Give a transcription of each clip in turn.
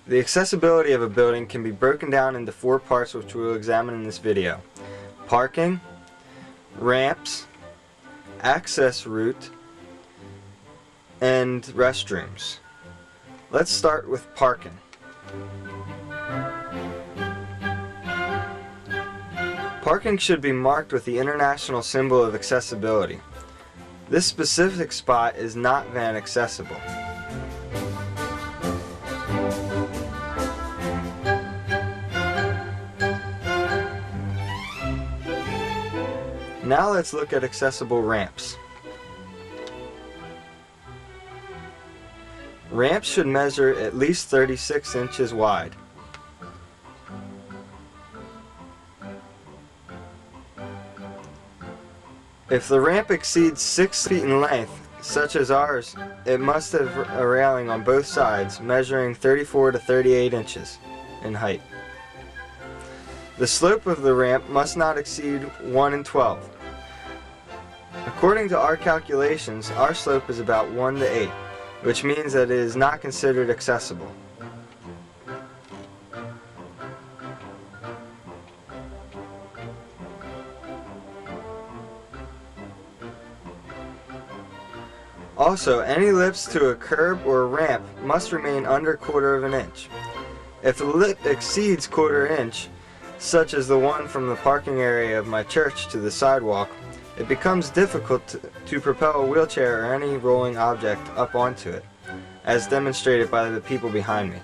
The accessibility of a building can be broken down into 4 parts, which we will examine in this video: parking, ramps, access route, and restrooms. Let's start with parking. Parking should be marked with the international symbol of accessibility. This specific spot is not van accessible. Now let's look at accessible ramps. Ramps should measure at least 36 inches wide. If the ramp exceeds 6 feet in length, such as ours, it must have a railing on both sides measuring 34 to 38 inches in height. The slope of the ramp must not exceed 1 in 12. According to our calculations, our slope is about 1 to 8, which means that it is not considered accessible. Also, any lips to a curb or ramp must remain under 1/4 of an inch. If the lip exceeds 1/4 inch, such as the one from the parking area of my church to the sidewalk, it becomes difficult to propel a wheelchair or any rolling object up onto it, as demonstrated by the people behind me.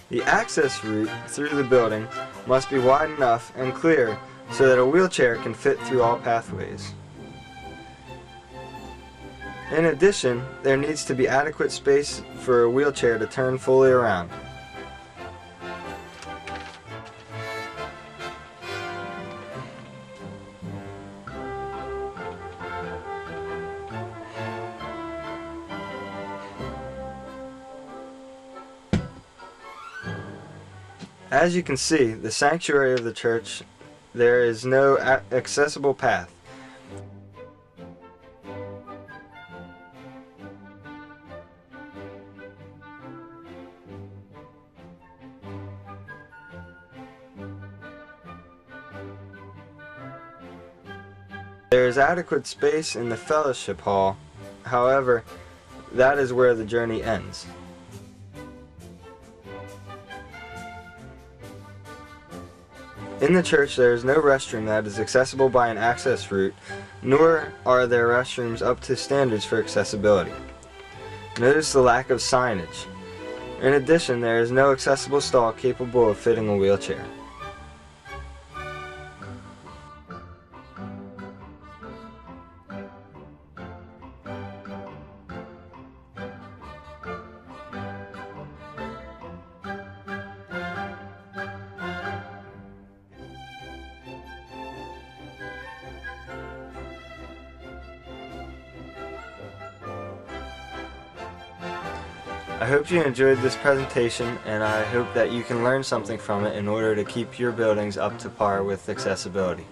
The access route through the building must be wide enough and clear so that a wheelchair can fit through all pathways. In addition, there needs to be adequate space for a wheelchair to turn fully around. As you can see, the sanctuary of the church, there is no accessible path. There is adequate space in the fellowship hall, however, that is where the journey ends. In the church, there is no restroom that is accessible by an access route, nor are there restrooms up to standards for accessibility. Notice the lack of signage. In addition, there is no accessible stall capable of fitting a wheelchair. I hope you enjoyed this presentation, and I hope that you can learn something from it in order to keep your buildings up to par with accessibility.